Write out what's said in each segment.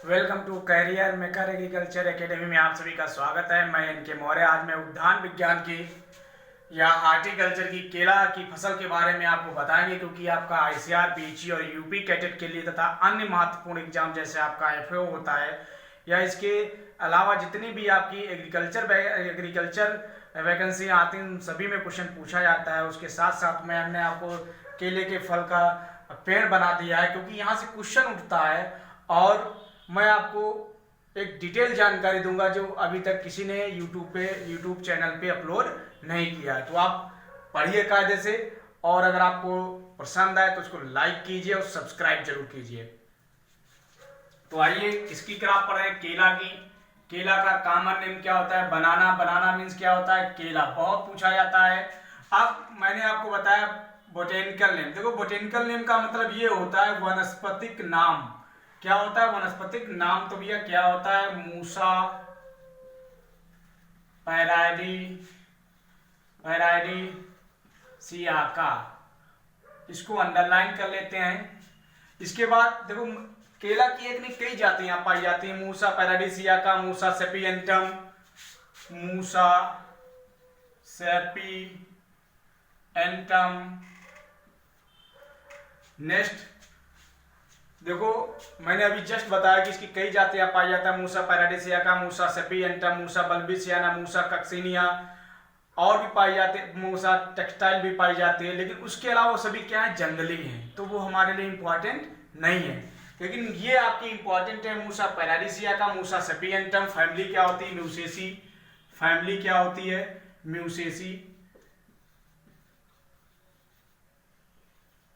Welcome to career maker agriculture academy में आप सभी का स्वागत है। मैं इनके मौर्य। आज मैं उद्यान विज्ञान की या हार्टिकल्चर की केला की फसल के बारे में आपको बताएंगे, क्योंकि आपका आईसीआर, पीजी और यूपी कैटेट के लिए तथा अन्य महत्वपूर्ण एग्जाम जैसे आपका एफएओ होता है या इसके अलावा जितनी भी आपकी एग्रीकल्चर वैकेंसी आती हैं उन सभी में क्वेश्चन पूछा जाता है। उसके साथ साथ मैंने आपको केले के फल का पेड़ बना दिया है, क्योंकि यहाँ से क्वेश्चन उठता है और मैं आपको एक डिटेल जानकारी दूंगा जो अभी तक किसी ने यूट्यूब चैनल पे अपलोड नहीं किया है। तो आप पढ़िए कायदे से, और अगर आपको पसंद आए तो उसको लाइक कीजिए और सब्सक्राइब जरूर कीजिए। तो आइए किसकी क्राफ्ट पढ़ रहे हैं, केला की। केला का कॉमन नेम क्या होता है? बनाना। बनाना मीन्स क्या होता है? केला। बहुत पूछा जाता है। अब मैंने आपको बताया बोटेनिकल नेम। देखो, बोटेनिकल नेम का मतलब ये होता है वनस्पतिक नाम। क्या होता है? वनस्पतिक नाम। तो भैया क्या होता है? मूसा पैराइडिसियाका। इसको अंडरलाइन कर लेते हैं। इसके बाद देखो, केला की एक नहीं कई जातियां पाई जाती हैं। मूसा पैराइडिसियाका, मूसा सेपियंटम, मूसा सेपियंटम। नेक्स्ट देखो, मैंने अभी जस्ट बताया कि इसकी कई जातियां पाई जाता है। मूसा पैराडिसियाका, मूसा सेपियंटम, मूसा बल्बिसियाना, मूसा कक्सिनिया और भी पाई जाती है। मूसा टेक्सटाइल भी पाई जाती है, लेकिन उसके अलावा सभी क्या है? जंगली हैं, तो वो हमारे लिए इंपॉर्टेंट नहीं है। लेकिन ये आपकी इंपॉर्टेंट है। मूसा पैराडिसियाका, मूसा सेपियंटम। फैमिली क्या होती है? म्यूसेसी। फैमिली क्या होती है? म्यूसेसी।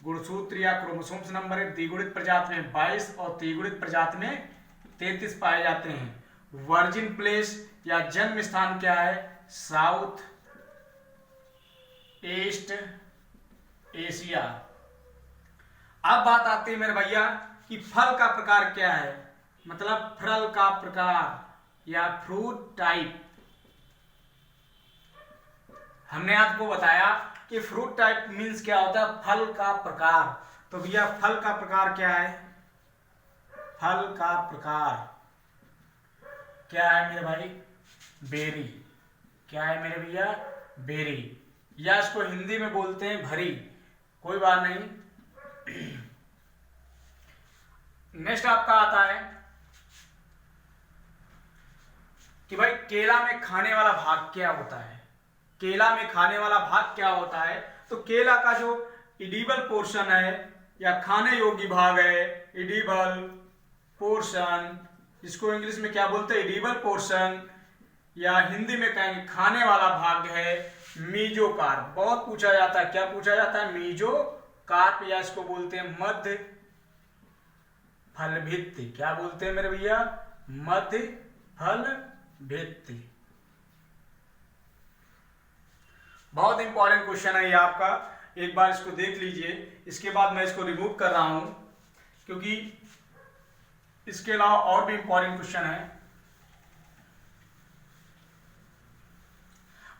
गुणसूत्र या क्रोमोसोम्स नंबर एक, द्विगुणित प्रजाति में 22 और त्रिगुणित प्रजाति में 33 पाए जाते हैं। वर्जिन प्लेस या जन्म स्थान क्या है? South east Asia. अब बात आती है मेरे भैया कि फल का प्रकार क्या है, मतलब फल का प्रकार या फ्रूट टाइप। हमने आपको बताया कि फ्रूट टाइप मीन्स क्या होता है? फल का प्रकार। तो भैया फल का प्रकार क्या है? फल का प्रकार क्या है मेरे भाई? बेरी। क्या है मेरे भैया? बेरी, या इसको हिंदी में बोलते हैं भरी। कोई बात नहीं। नेक्स्ट आपका आता है कि भाई केला में खाने वाला भाग क्या होता है? केला में खाने वाला भाग क्या होता है? तो केला का जो इडिबल पोर्शन है या खाने योग्य भाग है, इडिबल पोर्शन, जिसको इंग्लिश में क्या बोलते हैं? इडिबल पोर्शन, या हिंदी में कहेंगे खाने वाला भाग है मीजोकार्प। बहुत पूछा जाता है। क्या पूछा जाता है? मीजोकार्प, या इसको बोलते हैं मध्य फल भित्ति। क्या बोलते हैं मेरे भैया? मध्य फल भित्ति। बहुत इंपॉर्टेंट क्वेश्चन है ये आपका, एक बार इसको देख लीजिए। इसके बाद मैं इसको रिमूव कर रहा हूं, क्योंकि इसके अलावा और भी इंपॉर्टेंट क्वेश्चन है।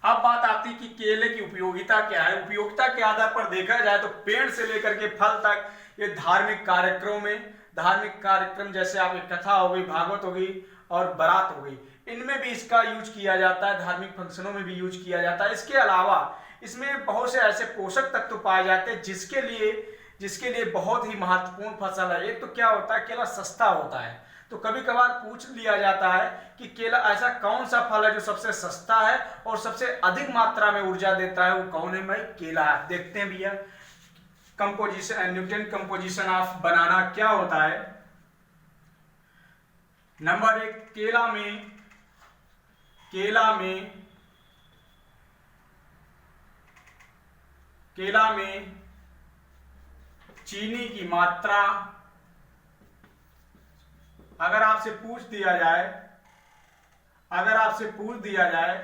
अब बात आती कि केले की उपयोगिता क्या है। उपयोगिता के आधार पर देखा जाए तो पेड़ से लेकर के फल तक ये धार्मिक कार्यक्रम जैसे आपकी कथा हो गई, भागवत हो गई और बारात हो गई, इनमें भी इसका यूज किया जाता है। धार्मिक फंक्शनों में भी यूज किया जाता है। इसके अलावा इसमें बहुत से ऐसे पोषक तत्व पाए जाते हैं जिसके लिए बहुत ही महत्वपूर्ण फसल है। एक तो क्या होता है? केला सस्ता होता है। तो कभी कभार पूछ लिया जाता है कि केला ऐसा कौन सा फल है जो सबसे सस्ता है और सबसे अधिक मात्रा में ऊर्जा देता है? वो कौन है भाई? केला है। देखते हैं भैया, कंपोजिशन, न्यूट्रिएंट कंपोजिशन ऑफ बनाना क्या होता है। नंबर एक, केला में चीनी की मात्रा, अगर आपसे पूछ दिया जाए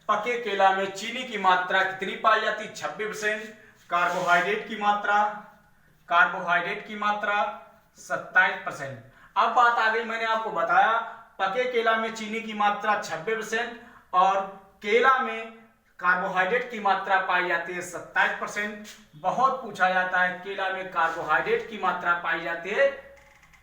पके केला में चीनी की मात्रा कितनी पाई जाती? 26%। कार्बोहाइड्रेट की मात्रा 27%। अब बात आ गई, मैंने आपको बताया पके केला में चीनी की मात्रा 26% और केला में कार्बोहाइड्रेट की मात्रा पाई जाती है 27%। बहुत पूछा जाता है केला में कार्बोहाइड्रेट की मात्रा पाई जाती है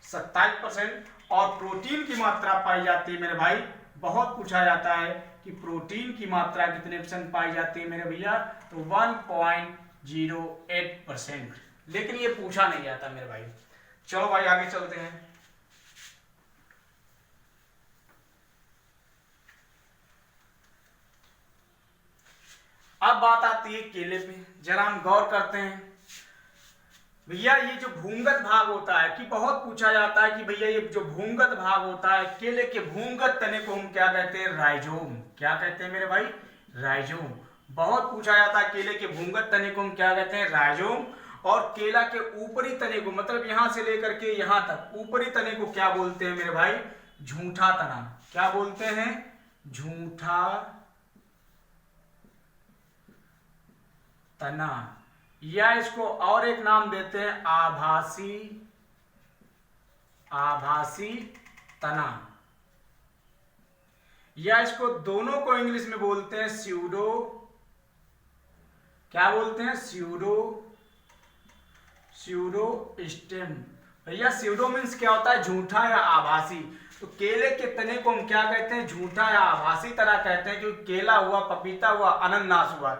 27%। और प्रोटीन की मात्रा पाई जाती है मेरे भाई, बहुत पूछा जाता है कि प्रोटीन की मात्रा कितने % पाई जाती है मेरे भैया, तो 1.08%। लेकिन ये पूछा नहीं जाता मेरे भाई। चलो भाई आगे चलते हैं। अब बात आती है केले पे, जरा हम गौर करते हैं भैया। ये जो भूंगत भाग होता है कि बहुत पूछा जाता है कि भैया ये जो भूंगत भाग होता है केले के भूंगत तने को हम क्या कहते हैं, राइजोम। क्या कहते हैं मेरे भाई, राइजोम। बहुत पूछा जाता है केले के भूंगत तने को हम क्या कहते हैं, राइजोम। और केला के ऊपरी तने को, मतलब यहां से लेकर के यहां तक ऊपरी तने को क्या बोलते हैं मेरे भाई, झूठा तना। क्या बोलते हैं, झूठा तना, या इसको और एक नाम देते हैं आभासी तना, या इसको दोनों को इंग्लिश में बोलते हैं स्यूडो। क्या बोलते हैं, स्यूडो स्टेम। भैया स्यूडो मीन्स क्या होता है, झूठा या आभासी। तो केले के तने को हम क्या कहते हैं, झूठा या आभासी तना कहते हैं, क्योंकि केला हुआ, पपीता हुआ, अनानास हुआ,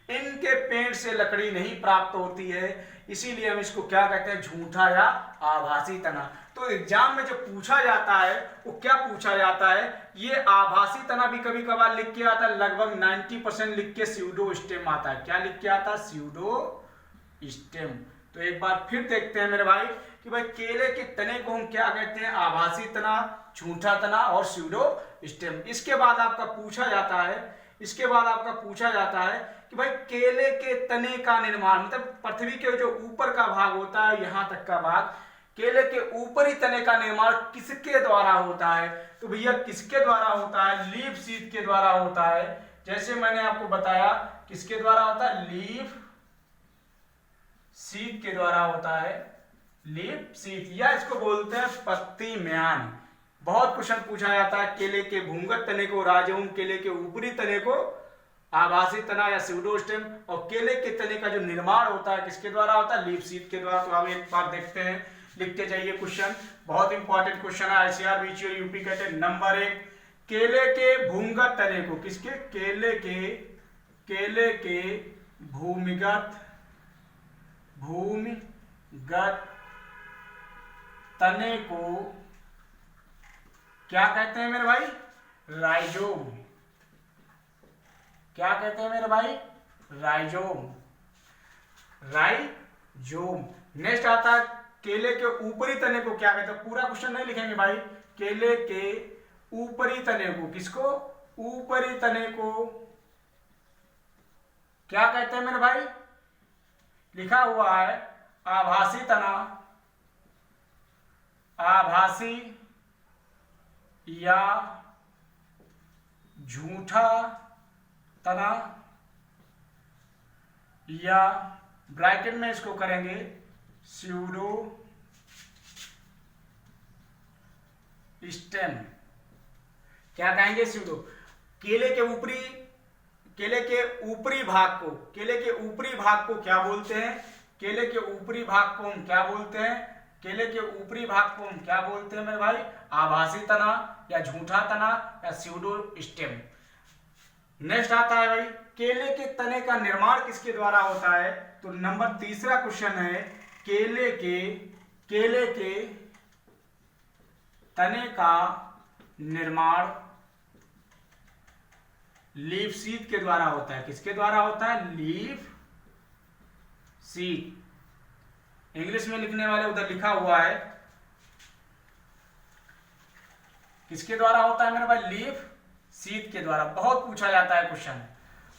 इनके पेड़ से लकड़ी नहीं प्राप्त होती है, इसीलिए हम इसको क्या कहते हैं, झूठा या आभासी तना। तो एग्जाम में जो पूछा जाता है वो क्या पूछा जाता है, ये आभासी तना भी कभी कभार लिख के आता है, लगभग 90% लिख के स्यूडो स्टेम आता है। क्या लिख के आता है, स्यूडो स्टेम। तो एक बार फिर देखते हैं मेरे भाई कि भाई केले के तने को हम क्या कहते हैं, आभासी तना, झूठा तना और स्यूडो स्टेम। इसके बाद आपका पूछा जाता है कि भाई केले के तने का निर्माण, मतलब पृथ्वी के जो ऊपर का भाग होता है, यहां तक का भाग, केले के ऊपरी तने का निर्माण किसके द्वारा होता है, तो भैया किसके द्वारा होता है, लीफ सीड के द्वारा होता है। जैसे मैंने आपको बताया किसके द्वारा होता है, लीफ सीड के द्वारा होता है, लीफ सीड, या इसको बोलते हैं पत्ती म्यान। बहुत क्वेश्चन पूछा जाता है, केले के भूंगत तने को राइजोम, केले के ऊपरी तने को आभासी तना या स्यूडोस्टेम, और केले के तने का जो निर्माण होता है किसके द्वारा होता है, लीफ सीड के द्वारा। तो अब एक बार देखते हैं, लिखते जाइए क्वेश्चन, बहुत इंपॉर्टेंट क्वेश्चन है, आईसीआर बीचीओ यूपी कहते हैं। नंबर 1, केले के भूंगत तने को, किसके, केले के भूमिगत तने को क्या कहते हैं मेरे भाई, राइजोम। क्या कहते हैं मेरे भाई, राइजोम। नेक्स्ट आता है केले के ऊपरी तने को क्या कहते हैं, पूरा क्वेश्चन नहीं लिखेंगे भाई, केले के ऊपरी तने को, किसको, ऊपरी तने को क्या कहते हैं मेरे भाई, लिखा हुआ है आभासी तना, आभासी या झूठा तना, या ब्रैकेट में इसको करेंगे स्यूडो स्टेम। क्या कहेंगे, स्यूडो। केले के ऊपरी भाग को, केले के ऊपरी भाग को क्या बोलते हैं, केले के ऊपरी भाग को हम क्या बोलते हैं, केले के ऊपरी भाग को हम क्या बोलते हैं मेरे भाई, आभासी तना या झूठा तना या स्यूडो स्टेम। नेक्स्ट आता है भाई, केले के तने का निर्माण किसके द्वारा होता है, तो नंबर 3 क्वेश्चन है, केले के तने का निर्माण लीफ सीड के द्वारा होता है। किसके द्वारा होता है, लीफ सीड। इंग्लिश में लिखने वाले उधर लिखा हुआ है किसके द्वारा होता है मेरे भाई, लीफ सीड के द्वारा। बहुत पूछा जाता है क्वेश्चन।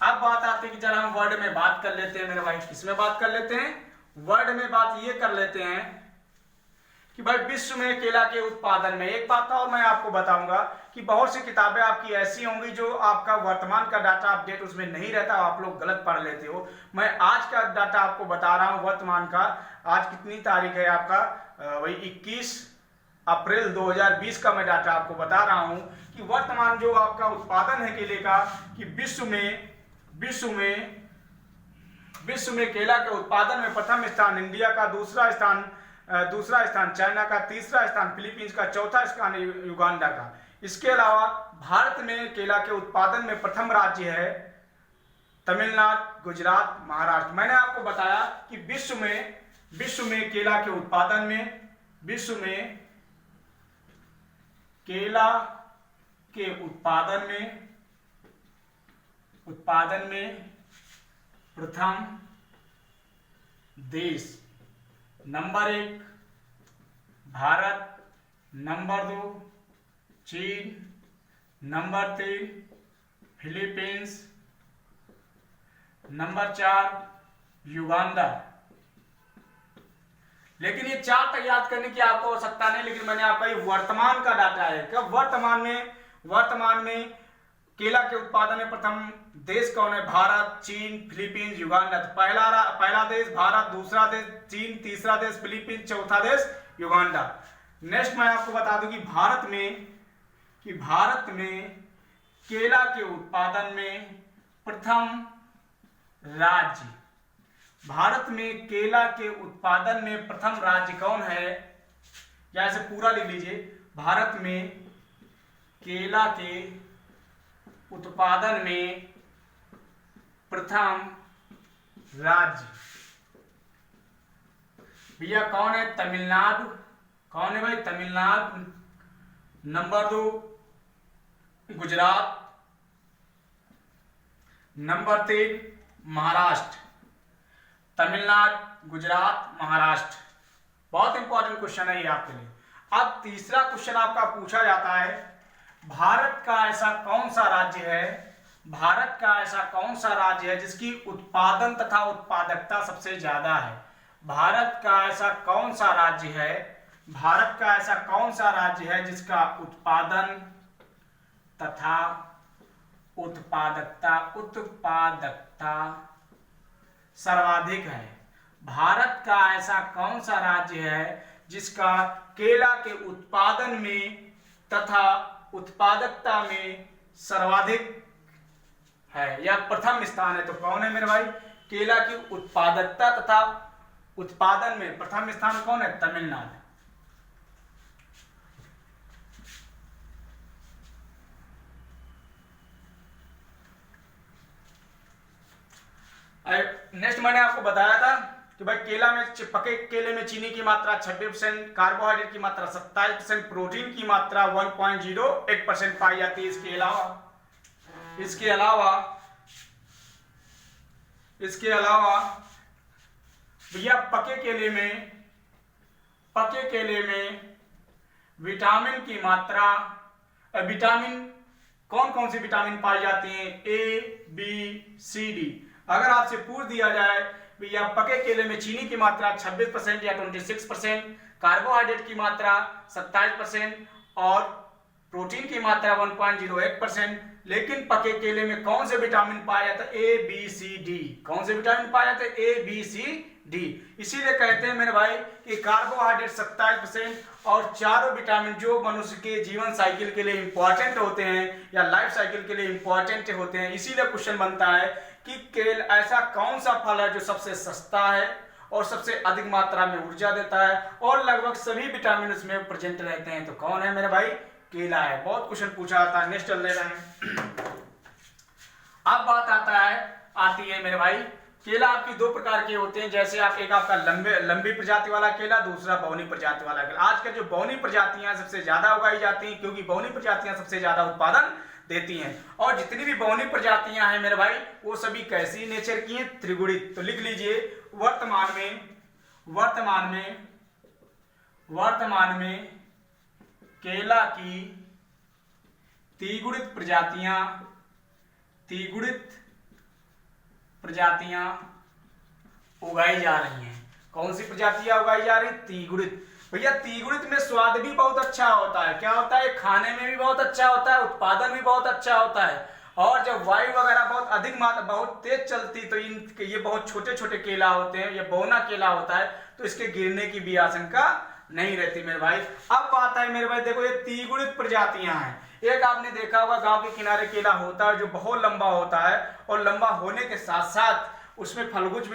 अब बात आती है कि जरा हम वर्ड में बात कर लेते हैं मेरे भाई, किसमें बात कर लेते हैं, वर्ड में बात ये कर लेते हैं कि भाई विश्व में केला के उत्पादन में, एक बात और मैं आपको बताऊंगा कि बहुत सी किताबें आपकी ऐसी होंगी जो आपका वर्तमान का डाटा अपडेट उसमें नहीं रहता, आप लोग गलत पढ़ लेते हो। मैं आज का डाटा आपको बता रहा हूं वर्तमान का। आज कितनी तारीख है आपका, वही 21 अप्रैल 2020 का मैं डाटा आपको बता रहा हूं कि वर्तमान जो आपका उत्पादन है केले का, कि विश्व में केला के उत्पादन में प्रथम स्थान इंडिया का, दूसरा स्थान दूसरा स्थान चाइना का, तीसरा स्थान फिलीपींस का, चौथा स्थान युगांडा का। इसके अलावा भारत में केला के उत्पादन में प्रथम राज्य है तमिलनाडु, गुजरात, महाराष्ट्र। मैंने आपको बताया कि विश्व में केला के उत्पादन में, विश्व में केला के उत्पादन में प्रथम देश नंबर 1 भारत, नंबर 2 चीन, नंबर 3 फिलीपींस, नंबर 4 युगांडा। लेकिन ये 4 तक याद करने की आपको आवश्यकता नहीं, लेकिन मैंने आपका ये वर्तमान का डाटा है कि वर्तमान में केला के उत्पादन में प्रथम देश कौन है? भारत, चीन, फिलीपींस, युगांडा। तो पहला देश भारत, दूसरा देश चीन, तीसरा देश फिलीपींस, चौथा देश युगांडा। नेक्स्ट मैं आपको बता दूं कि भारत में केला के उत्पादन में प्रथम राज्य, भारत में केला के उत्पादन में प्रथम राज्य कौन है? या इसे पूरा लिख लीजिए, भारत में केला के उत्पादन में प्रथम राज्य भैया कौन है? तमिलनाडु। कौन है भाई? तमिलनाडु। Number 2 Gujarat, number 3 Maharashtra. तमिलनाडु, गुजरात, महाराष्ट्र। बहुत इंपॉर्टेंट क्वेश्चन है ये आपके लिए। अब तीसरा क्वेश्चन आपका पूछा जाता है, भारत का ऐसा कौन सा राज्य है जिसकी उत्पादन तथा उत्पादकता सबसे ज्यादा है? भारत का ऐसा कौन सा राज्य है जिसका उत्पादन तथा उत्पादकता सर्वाधिक है? भारत का ऐसा कौन सा राज्य है जिसका केला के उत्पादन में तथा उत्पादकता में सर्वाधिक है या प्रथम स्थान है? तो कौन है मेरे भाई? केला की उत्पादकता तथा उत्पादन में प्रथम स्थान कौन है? तमिलनाडु। नेक्स्ट मैंने आपको बताया था कि भाई पके केले में चीनी की मात्रा 26%, कार्बोहाइड्रेट की मात्रा 27%, प्रोटीन की मात्रा 1.08% पाई जाती है। इसके अलावा भैया पके केले में विटामिन की मात्रा, कौन कौन सी विटामिन पाई जाती हैं? ए, बी, सी, डी। अगर आपसे पूछ दिया जाए भैया पके केले में चीनी की मात्रा 26% या 26%, कार्बोहाइड्रेट की मात्रा 27% और प्रोटीन की मात्रा 1.08%, लेकिन पके केले में कौन से विटामिन पाया जाता है? ए, बी, सी, डी। कौन से विटामिन पाया जाता है? ए, बी, सी, डी। इसीलिए कहते हैं मेरे भाई कि कार्बोहाइड्रेट 27% और चारों विटामिन जो मनुष्य के जीवन साइकिल के लिए इंपॉर्टेंट होते हैं या लाइफ साइकिल के लिए इंपॉर्टेंट होते हैं। इसीलिए क्वेश्चन बनता है कि केल ऐसा कौन सा फल है जो सबसे सस्ता है और सबसे अधिक मात्रा में ऊर्जा देता है और लगभग सभी विटामिन उसमें प्रेजेंट रहते हैं? तो कौन है मेरे भाई? केला है। बहुत क्वेश्चन पूछा जाता है। नेक्स्ट चल रहे हैं। अब बात आती है मेरे भाई, केला आपकी 2 प्रकार के होते हैं। जैसे एक आपका लंबी प्रजाति वाला केला, दूसरा बौनी प्रजाति वाला केला। आजकल जो बौनी प्रजातियां सबसे ज्यादा उगाई जाती हैं क्योंकि बौनी प्रजातियां सबसे ज्यादा उत्पादन देती हैं। और जितनी भी बौनी प्रजातियां हैं मेरे भाई वो सभी कैसी नेचर की हैं? त्रिगुणित। तो लिख लीजिए, वर्तमान में केला की त्रिगुणित प्रजातियां उगाई जा रही हैं। कौन सी प्रजातियां उगाई जा रही? त्रिगुणित। भैया त्रिगुणित में स्वाद भी बहुत अच्छा होता है। क्या होता है? खाने में भी बहुत अच्छा होता है, उत्पादन भी बहुत अच्छा होता है। और जब वायु वगैरह बहुत अधिक मात्रा बहुत तेज चलती तो ये बहुत छोटे छोटे केला होते हैं, ये बौना केला होता है, तो इसके गिरने की भी आशंका नहीं रहती मेरे भाई। अब बात है मेरे भाई, देखो ये त्रिगुणित प्रजातियां हैं। एक आपने देखा होगा गांव के किनारे केला होता है जो बहुत लंबा होता है और लंबा होने के साथ साथ उसमें फलगुच्छ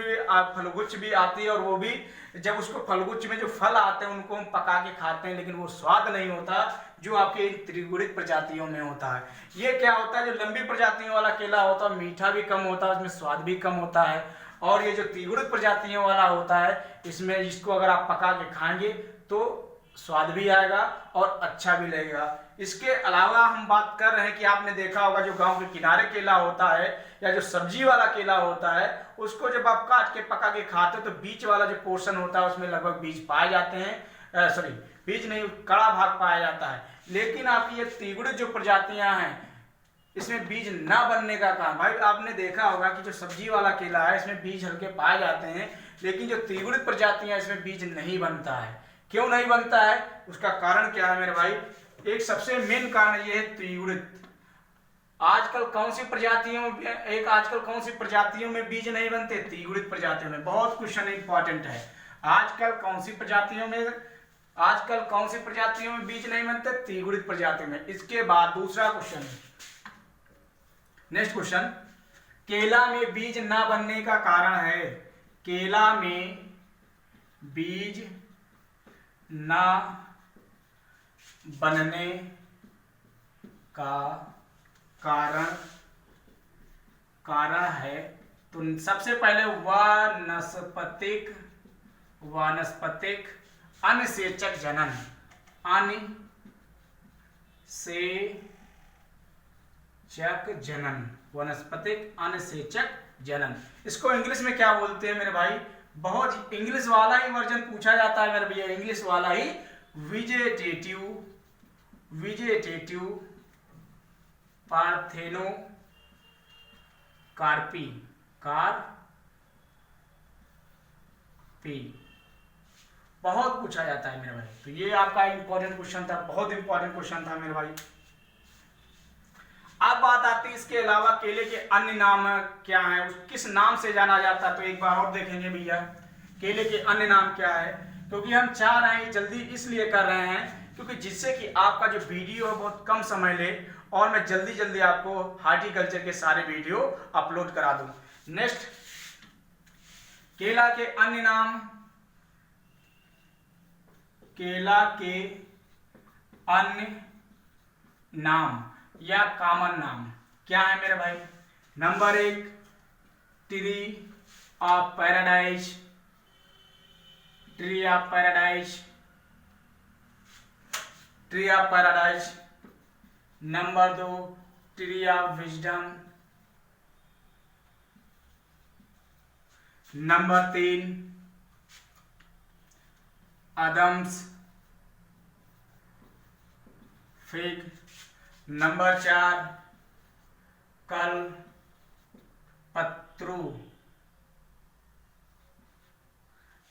भी आती है, और वो भी जब उसको फलगुच्छ में जो फल आते हैं उनको हम पका के खाते हैं, लेकिन वो स्वाद नहीं होता जो आपके त्रिगुणित प्रजातियों में होता है। ये क्या होता है, जो लंबी प्रजातियों वाला केला होता है मीठा भी कम होता है, उसमें स्वाद भी कम होता है, और ये जो त्रिगुणित प्रजातियों वाला होता है इसमें इसको अगर आप पका के खाएंगे तो स्वाद भी आएगा और अच्छा भी लगेगा। इसके अलावा हम बात कर रहे हैं कि आपने देखा होगा जो गांव के किनारे केला होता है या जो सब्जी वाला केला होता है, उसको जब आप काट के पका के खाते हो तो बीच वाला जो पोर्शन होता है उसमें लगभग बीज पाए जाते हैं, सॉरी बीज नहीं, कड़ा भाग पाया जाता है। लेकिन आपकी ये त्रिगुणित जो प्रजातियां हैं इसमें बीज ना बनने का कारण, भाई आपने देखा होगा कि जो सब्जी वाला केला है इसमें बीज हल्के पाए जाते हैं, लेकिन जो त्रिगुणित प्रजातियां इसमें बीज नहीं बनता है। क्यों नहीं बनता है, उसका कारण क्या है मेरे भाई? एक सबसे मेन कारण ये है त्रिगुणित। आजकल कौन सी प्रजातियों में बीज नहीं बनते? त्रिगुणित प्रजातियों में। बहुत क्वेश्चन इंपॉर्टेंट है। आजकल कौन सी प्रजातियों में बीज नहीं बनते? त्रिगुणित प्रजातियों में। इसके बाद दूसरा क्वेश्चन, नेक्स्ट क्वेश्चन, केला में बीज ना बनने का कारण है। केला में बीज ना बनने का कारण है, तो सबसे पहले वानस्पतिक अनिषेचक जनन। वानस्पतिक अनिषेचक जनन, इसको इंग्लिश में क्या बोलते हैं मेरे भाई? बहुत इंग्लिश वाला ही वर्जन पूछा जाता है मेरे भैया, इंग्लिश वाला ही, विजेटेटिव पार्थेनोकार्पी बहुत पूछा जाता है मेरे भाई। तो ये आपका इंपॉर्टेंट क्वेश्चन था, बहुत इंपॉर्टेंट क्वेश्चन था मेरे भाई। अब बात आती है इसके अलावा केले के अन्य नाम क्या है, किस नाम से जाना जाता है, तो एक बार और देखेंगे भैया केले के अन्य नाम क्या है। क्योंकि हम चाह रहे हैं जल्दी इसलिए कर रहे हैं क्योंकि जिससे कि आपका जो वीडियो है बहुत कम समय ले और मैं जल्दी जल्दी आपको हार्टिकल्चर के सारे वीडियो अपलोड करा दूं। नेक्स्ट, केला के अन्य नाम, केला के अन्य नाम या कॉमन नाम क्या है मेरे भाई? Number 1 tree of paradise, tree of paradise. Number 2 tree of wisdom. Number 3 Adams fig. Number 4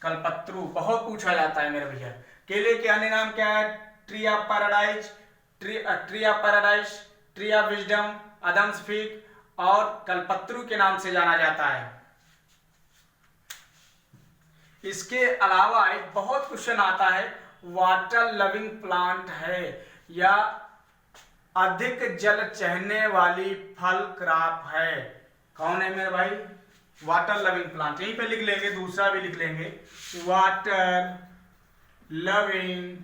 कल्पत्रु बहुत पूछा जाता है मेरे भैया। केले के अन्य नाम क्या है? Tree of paradise, tree of wisdom, Adams fig और कल्पत्रु के नाम से जाना जाता है। इसके अलावा एक बहुत क्वेश्चन आता है, वाटर लविंग प्लांट है या अधिक जल चाहने वाली फल क्रॉप है, कौन है मेरे भाई? वाटर लविंग प्लांट, यहीं पे लिख लेंगे, दूसरा भी लिख लेंगे, वाटर लविंग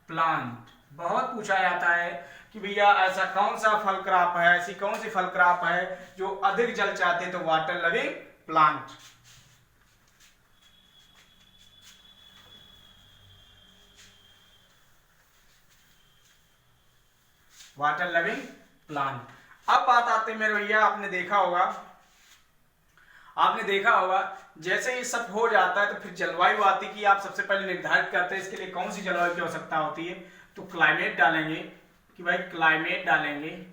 प्लांट। बहुत पूछा जाता है कि भैया ऐसा कौन सा फल क्रॉप है, ऐसी कौन सी फल क्रॉप है जो अधिक जल चाहते, तो water loving plant. Water loving plant. अब बात आते हैं मेरे भैया, आपने देखा होगा जैसे ये सब हो जाता है तो फिर जलवायु आती कि आप सबसे पहले निर्धारित करते हैं इसके लिए कौन सी जलवायु की आवश्यकता होती है, तो क्लाइमेट डालेंगे कि भाई क्लाइमेट डालेंगे,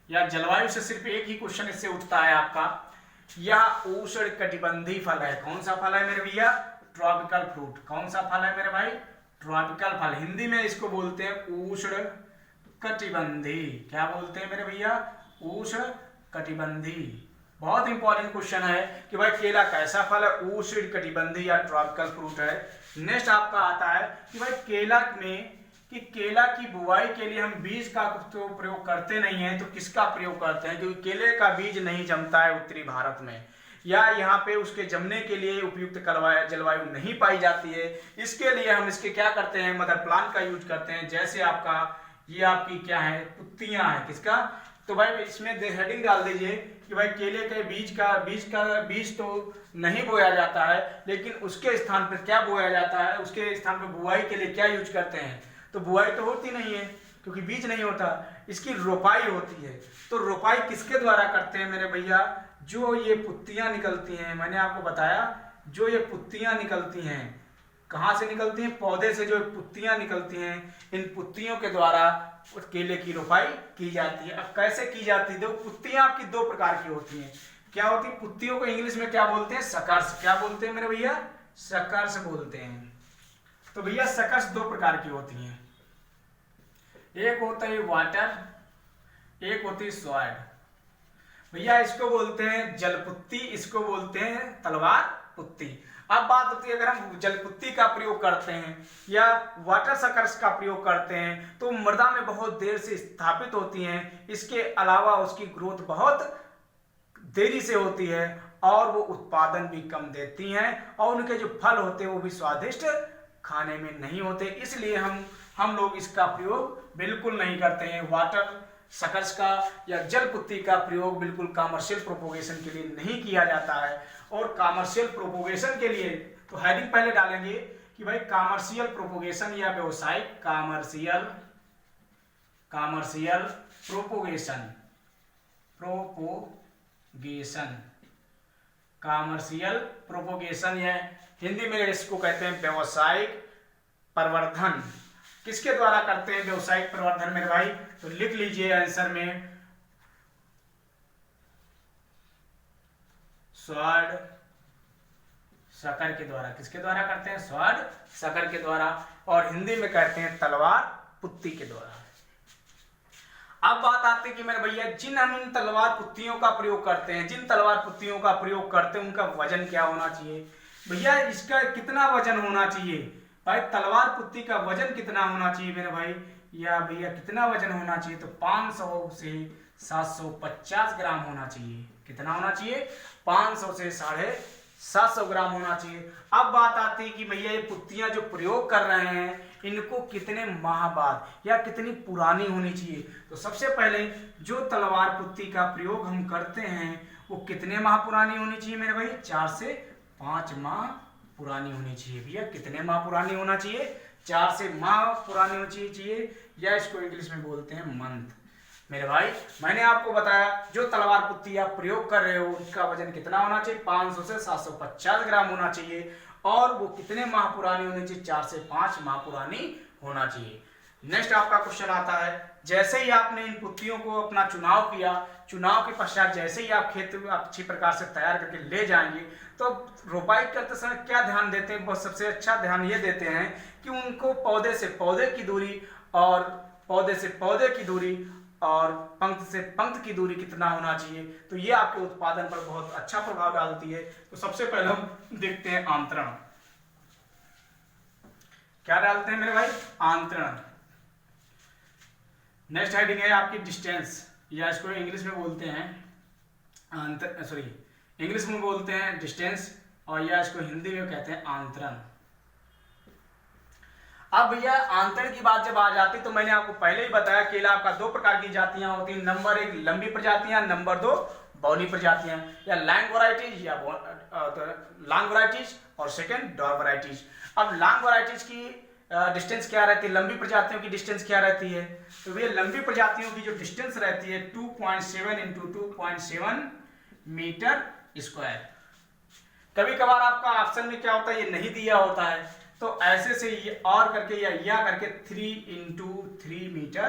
या जलवायु से सिर्फ एक ही क्वेश्चन इससे उठता है आपका, यह उष्णकटिबंधीय फल है। कौन सा फल है मेरे भैया? Tropical fruit. कौन सा फल है मेरे भाई? ट्रॉपिकल फल। हिंदी में इसको बोलते हैं उष्णकटिबंधीय। क्या बोलते हैं मेरे भैया? उष्णकटिबंधीय। बहुत इंपॉर्टेंट क्वेश्चन है कि भाई केला कैसा फल है? उष्णकटिबंधीय या ट्रॉपिकल फ्रूट है। नेक्स्ट आपका आता है कि भाई केला में कि केला की बुआई के लिए हम बीज का तो प्रयोग करते नहीं है, तो किसका प्रयोग करते हैं? क्योंकि केले का बीज नहीं जमता है उत्तरी भारत में, या यहाँ पे उसके जमने के लिए उपयुक्त जलवायु नहीं पाई जाती है। इसके लिए हम इसके क्या करते हैं, मदर प्लांट का यूज करते हैं। जैसे आपका ये आपकी क्या है, पुत्तियां है, किसका? तो भाई इसमें हेडिंग डाल दीजिए कि भाई केले के बीज तो नहीं बोया जाता है, लेकिन उसके स्थान पर क्या बोया जाता है, उसके स्थान पर बुआई के लिए क्या यूज करते हैं? तो बुआई तो होती नहीं है क्योंकि बीज नहीं होता, इसकी रोपाई होती है। तो रोपाई किसके द्वारा करते हैं मेरे भैया? जो ये पुत्तियां निकलती हैं, मैंने आपको बताया, जो ये पुत्तियां निकलती हैं, कहाँ से निकलती हैं? पौधे से जो पुत्तियां निकलती हैं, इन पुत्तियों के द्वारा केले की रोपाई की जाती है। अब कैसे की जाती है? देखो, पुत्तियां आपकी दो प्रकार की होती हैं। क्या होती है? पुत्तियों को इंग्लिश में क्या बोलते हैं? सकर्स। क्या बोलते हैं मेरे भैया? सकर्स बोलते हैं। तो भैया सकर्स दो प्रकार की होती हैं, एक होता है वाटर, एक होती है सॉइल। भैया इसको बोलते हैं जलपुत्ती, इसको बोलते हैं तलवार पुत्ती। अब बात होती है, अगर हम जलपुत्ती का प्रयोग करते हैं या वाटर सकर्स का प्रयोग करते हैं तो मृदा में बहुत देर से स्थापित होती हैं। इसके अलावा उसकी ग्रोथ बहुत देरी से होती है और वो उत्पादन भी कम देती हैं, और उनके जो फल होते हैं वो भी स्वादिष्ट खाने में नहीं होते। इसलिए हम लोग इसका प्रयोग बिल्कुल नहीं करते हैं। वाटर सकर्स का या जलपुत्ती का प्रयोग बिल्कुल कमर्शियल प्रोपोगेशन के लिए नहीं किया जाता है। और कमर्शियल प्रोपोगेशन के लिए तो हेडिंग पहले डालेंगे कि भाई कमर्शियल प्रोपोगेशन या व्यवसायिक कमर्शियल प्रोपोगेशन कमर्शियल प्रोपोगेशन या हिंदी में इसको कहते हैं व्यवसायिक प्रवर्धन। किसके द्वारा करते हैं व्यवसायिक प्रवर्धन मेरे भाई? तो लिख लीजिए आंसर में, स्वर्ण शकर के द्वारा। किसके द्वारा करते हैं? स्वर्ण शकर के द्वारा, और हिंदी में कहते हैं तलवार पुत्ती के द्वारा। अब बात आती है कि मेरे भैया हम इन तलवार पुत्तियों का प्रयोग करते हैं, जिन तलवार पुत्तियों का प्रयोग करते हैं उनका वजन क्या होना चाहिए? भैया इसका कितना वजन होना चाहिए? भाई तलवार पुत्ती का वजन कितना होना चाहिए मेरे भाई? या भैया कितना वजन होना चाहिए? तो 500 से 750 ग्राम होना चाहिए। कितना होना चाहिए? 500 से 750 ग्राम होना चाहिए। अब बात आती है कि भैया ये पुत्तियां जो प्रयोग कर रहे हैं इनको कितने माह बाद या कितनी पुरानी होनी चाहिए? तो सबसे पहले जो तलवार पुत्ती का प्रयोग हम करते हैं वो कितने माह पुरानी होनी चाहिए मेरे भाई? 4 से 5 माह पुरानी होनी चाहिए। भैया कितने माह पुरानी होना चाहिए? 4 से माह पुरानी होनी चाहिए, या इसको इंग्लिश में बोलते हैं मंथ। मेरे भाई मैंने आपको बताया जो तलवार पुत्ती आप प्रयोग कर रहे हो उसका वजन कितना होना चाहिए? 500 से 750 ग्राम होना चाहिए, और वो कितने माह पुरानी होनी चाहिए? 4 से 5 माह पुरानी होना चाहिए। नेक्स्ट आपका क्वेश्चन आता है, जैसे ही आपने इन पुत्तियों को अपना चुनाव किया, चुनाव के पश्चात जैसे ही आप खेत में अच्छी प्रकार से तैयार करके ले जाएंगे तो रोपाई करते समय क्या ध्यान देते हैं? बहुत सबसे अच्छा ध्यान ये देते हैं कि उनको पौधे से पौधे की दूरी और पौधे से पौधे की दूरी और पंक्ति से पंक्ति की दूरी कितना होना चाहिए। तो ये आपके उत्पादन पर बहुत अच्छा प्रभाव डालती है। तो सबसे पहले हम देखते हैं आंतरण। क्या डालते हैं मेरे भाई? आंतरण। नेक्स्ट हेडिंग है आपकी डिस्टेंस, या इसको इंग्लिश में बोलते हैं इंग्लिश में बोलते हैं डिस्टेंस, और या इसको हिंदी में कहते हैं आंतरण। अब भैया आंतरण की बात जब आ जाती तो मैंने आपको पहले ही बताया केला आपका दो प्रकार की जातियां होती हैं। नंबर 1 लंबी प्रजातियां, नंबर 2 बौनी प्रजातियां, या लॉन्ग वैरायटीज या लॉन्ग वैरायटीज, और सेकंड डॉर्क वैरायटीज। अब लॉन्ग वैरायटीज की डिस्टेंस क्या रहती है? लंबी प्रजातियों की डिस्टेंस क्या रहती है? तो भैया लंबी प्रजातियों की जो डिस्टेंस रहती है 2.7 × 2.7 मीटर स्क्वायर। कभी कभार आपका ऑप्शन में क्या होता है, ये नहीं दिया होता है, तो ऐसे से ये और करके या करके 3 × 3 मीटर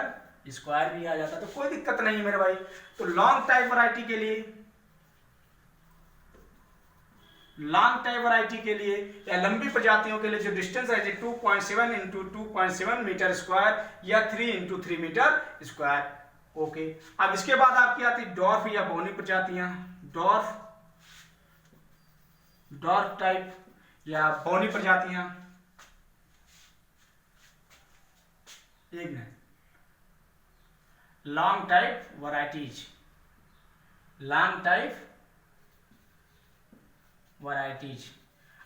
स्क्वायर भी आ जाता है, तो कोई दिक्कत नहीं मेरे भाई। तो लॉन्ग टाइप वैरायटी के लिए, लॉन्ग टाइप वैरायटी के लिए या लंबी प्रजातियों के लिए जो डिस्टेंस है 2.7 × 2.7 मीटर स्क्वायर या 3 × 3 मीटर स्क्वायर। ओके, अब इसके बाद आपकी आती डॉर्फ या बौनी प्रजातियां। डॉर्फ टाइप या बौनी प्रजातियां। इग्न long type varieties, long type varieties.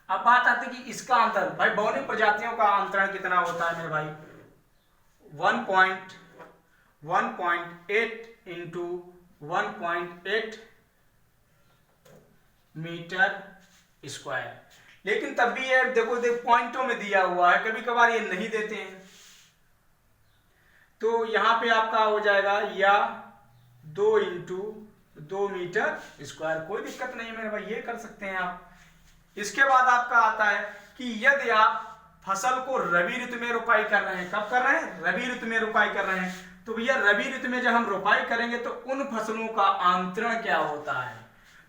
अब बात आती है कि इसका अंतर, भाई बौनी प्रजातियों का अंतरण कितना होता है मेरे भाई, 1.8 इंटू 1.8 मीटर स्क्वायर। लेकिन तब भी ये देखो पॉइंटों में दिया हुआ है, कभी कभार ये नहीं देते हैं, तो यहां पे आपका हो जाएगा या 2 इंटू 2 मीटर स्क्वायर। कोई दिक्कत नहीं है मेरे भाई, ये कर सकते हैं आप। इसके बाद आपका आता है कि यदि आप फसल को रबी ऋतु में रोपाई कर रहे हैं, कब कर रहे हैं, रबी ऋतु में रोपाई कर रहे हैं, तो भैया रबी ऋतु में जब हम रोपाई करेंगे तो उन फसलों का अंतरण क्या होता है,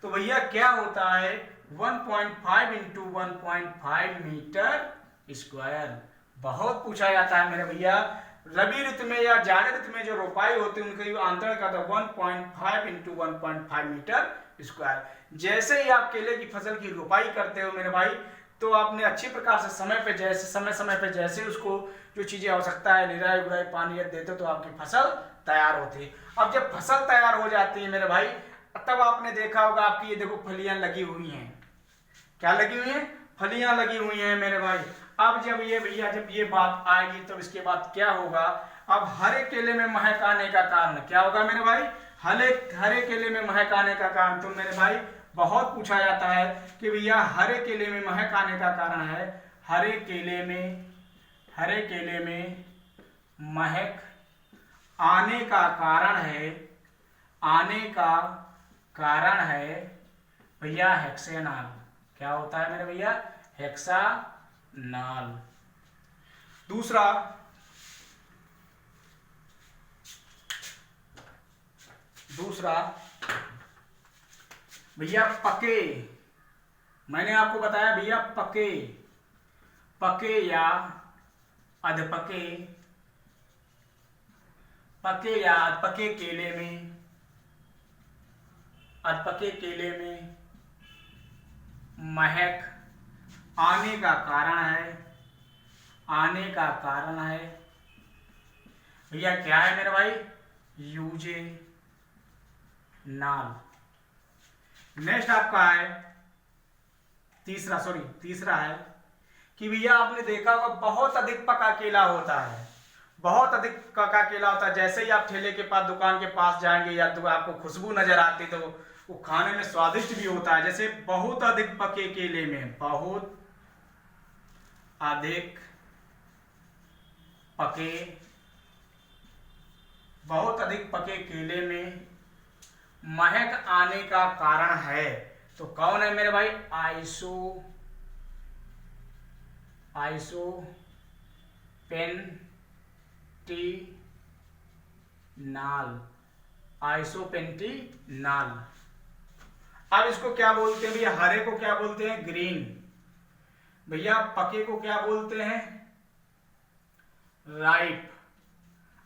तो भैया क्या होता है 1.5 इंटू 1.5 मीटर स्क्वायर। बहुत पूछा जाता है मेरे भैया, रबी ऋतु में या जाड़े ऋतु में जो रोपाई होती है उनका अंतरण का था 1.5 इंटू 1.5 मीटर स्क्वायर। जैसे ही आप केले की फसल की रोपाई करते हो मेरे भाई, तो आपने अच्छी प्रकार से समय पे जैसे उसको जो चीजें आवश्यकता है, निराई गुड़ाई पानी देते हो, तो आपकी फसल तैयार होती है। अब जब फसल तैयार हो जाती है मेरे भाई, तब आपने देखा होगा आपकी ये देखो फलियां लगी हुई हैं, क्या लगी हुई हैं, फलियां लगी हुई हैं मेरे भाई। अब जब ये भैया जब ये बात आएगी तो इसके बाद क्या होगा, अब हरे केले में महक आने का कारण क्या होगा मेरे भाई, हरे केले में महक आने का कारण, तो मेरे भाई बहुत पूछा जाता है कि भैया हरे केले में महक आने का कारण है, हरे केले में महक आने का कारण है भैया हेक्सेनॉल। क्या होता है मेरे भैया, हेक्सानॉल। दूसरा भैया पके, मैंने आपको बताया भैया पके या अधपके, पके या अधपके केले में महक आने का कारण है भैया क्या है मेरे भाई, यूजेनाल। नेक्स्ट आपका है तीसरा है कि भैया आपने देखा होगा बहुत अधिक पका केला होता है, जैसे ही आप ठेले के पास दुकान के पास जाएंगे या तो आपको खुशबू नजर आती तो वो खाने में स्वादिष्ट भी होता है। जैसे बहुत अधिक पके केले में, बहुत अधिक पके केले में महक आने का कारण है, तो कौन है मेरे भाई, आइसोपेंटीनाल। अब इसको क्या बोलते हैं भैया, हरे को क्या बोलते हैं, ग्रीन। भैया पके को क्या बोलते हैं, राइप।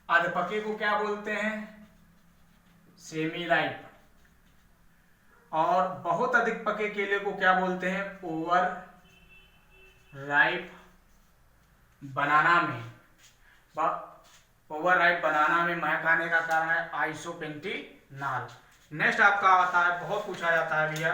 अधपके को क्या बोलते हैं, सेमी राइप। और बहुत अधिक पके केले को क्या बोलते हैं, ओवर राइप बनाना में महक आने का कारण है आइसोपेंटीनाल। नेक्स्ट आपका आता है, बहुत पूछा जाता है भैया,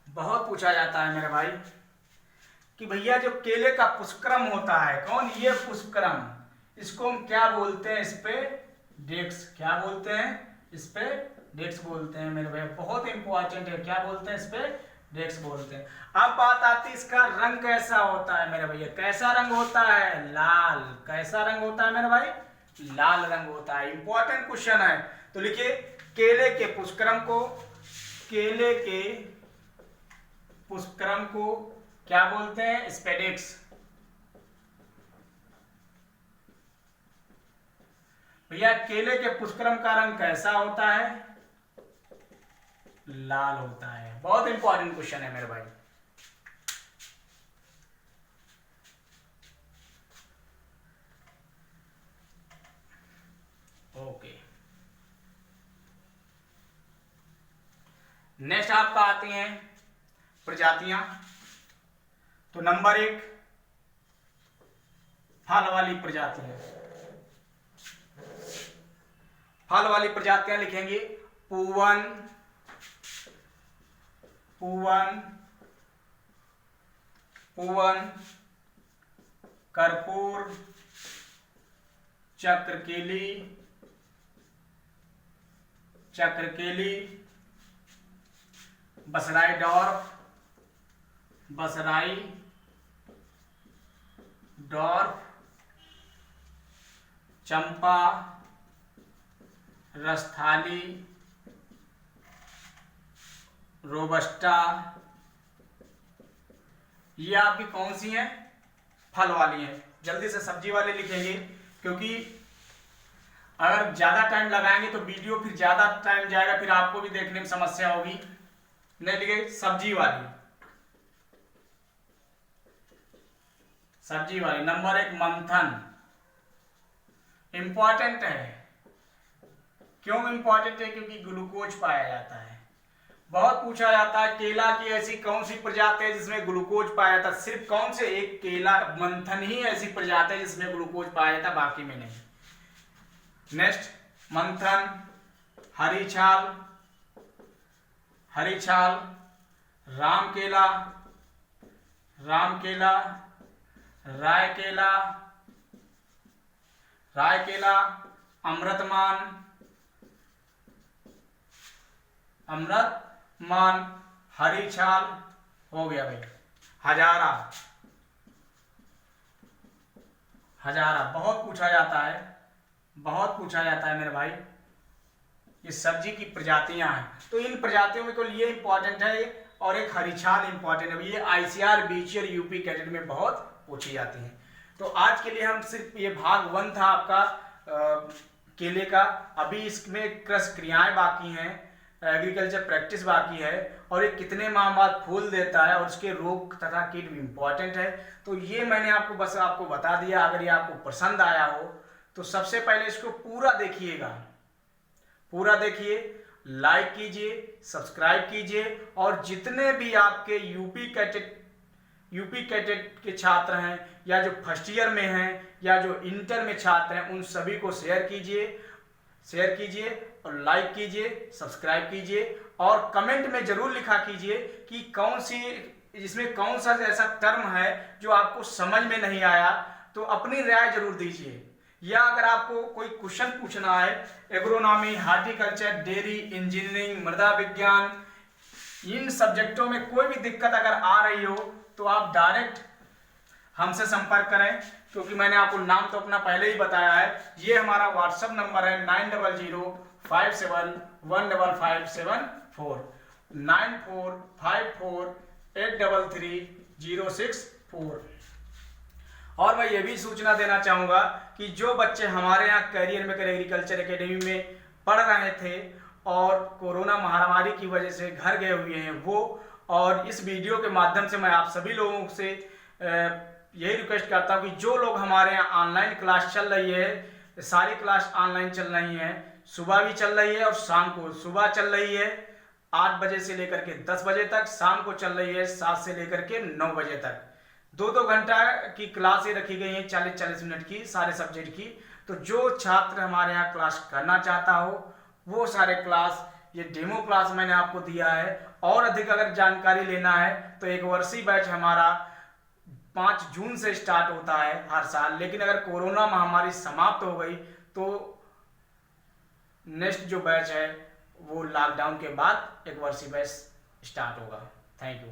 बहुत पूछा जाता है मेरे भाई कि भैया जो केले का पुष्पक्रम होता है, कौन ये पुष्पक्रम, इसको हम क्या बोलते हैं, इस पे डेक्स, क्या बोलते हैं, इस पे डेक्स बोलते हैं मेरे भाई। बहुत इंपॉर्टेंट है, क्या बोलते हैं, इस पे डेक्स बोलते हैं। अब बात आती है इसका रंग कैसा होता है मेरे भैया, कैसा रंग होता है, लाल। कैसा रंग होता है मेरे भाई, लाल रंग होता है। इंपॉर्टेंट क्वेश्चन है, तो लिखिए केले के पुष्पक्रम को क्या बोलते हैं, स्पेडिक्स। भैया केले के पुष्पक्रम का रंग कैसा होता है, लाल होता है। बहुत इंपॉर्टेंट क्वेश्चन है मेरे भाई। ओके, नेक्स्ट आपका आती हैं प्रजातियां। तो नंबर 1 फल वाली प्रजातियां। फल वाली प्रजातियां लिखेंगे पूवन, पूवन, पूवन, कर्पूर, चक्रकेली, चक्रकेली, बसराई डॉर्फ, बसराई डॉर्फ, चंपा, रस्थाली, रोबस्टा। ये आपकी कौन सी हैं? फल वाली हैं। जल्दी से सब्जी वाले लिखेंगे, क्योंकि अगर ज्यादा टाइम लगाएंगे तो वीडियो फिर ज्यादा टाइम जाएगा, फिर आपको भी देखने में समस्या होगी। नहीं लिखे सब्जी वाली, सब्जी वाली। नंबर 1 मंथन। इंपॉर्टेंट है। क्यों इंपॉर्टेंट है? क्योंकि ग्लूकोज पाया जाता है। बहुत पूछा जाता है केला की ऐसी कौन सी प्रजाति है जिसमें ग्लूकोज पाया जाता है। सिर्फ कौन से? एक केला मंथन ही ऐसी प्रजाति है जिसमें ग्लूकोज पाया जाता है, बाकी में नहीं। नेक्स्ट मंथन, हरी छाल, हरी छाल, रामकेला, रामकेला, रायकेला, रायकेला, अमृतमान, अमृतमान, हरी छाल हो गया भाई। हजारा, हजारा बहुत पूछा जाता है, बहुत पूछा जाता है मेरे भाई। ये सब्जी की प्रजातियां हैं, तो इन प्रजातियों में तो ये इंपॉर्टेंट है, और एक हरी छाल इंपॉर्टेंट है। ये ICR, BCR, यूपी कैडेट में बहुत पूछी जाती है। तो आज के लिए हम सिर्फ ये भाग 1 था आपका केले का। अभी इसमें कृषि क्रियाएं बाकी हैं, एग्रीकल्चर प्रैक्टिस बाकी है, और ये कितने माह बाद फूल देता है और उसके रोग तथा कीट भी इम्पॉर्टेंट है। तो ये मैंने आपको बस आपको बता दिया। अगर ये आपको पसंद आया हो तो सबसे पहले इसको पूरा देखिएगा, पूरा देखिए, लाइक कीजिए, सब्सक्राइब कीजिए, और जितने भी आपके यूपी कैडेट के छात्र हैं, या जो फर्स्ट ईयर में हैं, या जो इंटर में छात्र हैं, उन सभी को शेयर कीजिए, शेयर कीजिए, और लाइक कीजिए, सब्सक्राइब कीजिए, और कमेंट में जरूर लिखा कीजिए कि कौन सी इसमें कौन सा ऐसा टर्म है जो आपको समझ में नहीं आया, तो अपनी राय जरूर दीजिए। या अगर आपको कोई क्वेश्चन पूछना है, एग्रोनॉमी, हार्टिकल्चर, डेयरी, इंजीनियरिंग, मृदा विज्ञान, इन सब्जेक्टों में कोई भी दिक्कत अगर आ रही हो तो आप डायरेक्ट हमसे संपर्क करें, क्योंकि मैंने आपको नाम तो अपना पहले ही बताया है। ये हमारा व्हाट्सएप नंबर है 9005715574, 9454833064। और मैं ये भी सूचना देना चाहूँगा कि जो बच्चे हमारे यहाँ कैरियर मेकर एग्रीकल्चर एकेडमी में पढ़ रहे थे और कोरोना महामारी की वजह से घर गए हुए हैं वो, और इस वीडियो के माध्यम से मैं आप सभी लोगों से यही रिक्वेस्ट करता हूँ कि जो लोग हमारे यहाँ ऑनलाइन क्लास चल रही है, सारी क्लास ऑनलाइन चल रही हैं, सुबह भी चल रही है और शाम को। सुबह चल रही है 8 बजे से लेकर के 10 बजे तक, शाम को चल रही है 7 से लेकर के 9 बजे तक। 2-2 घंटा की क्लासें रखी गई हैं, 40-40 मिनट की, सारे सब्जेक्ट की। तो जो छात्र हमारे यहाँ क्लास करना चाहता हो वो सारे क्लास, ये डेमो क्लास मैंने आपको दिया है। और अधिक अगर जानकारी लेना है तो 1 वर्षीय बैच हमारा 5 जून से स्टार्ट होता है हर साल, लेकिन अगर कोरोना महामारी समाप्त हो गई तो नेक्स्ट जो बैच है वो लॉकडाउन के बाद 1 वर्षीय बैच स्टार्ट होगा। Thank you.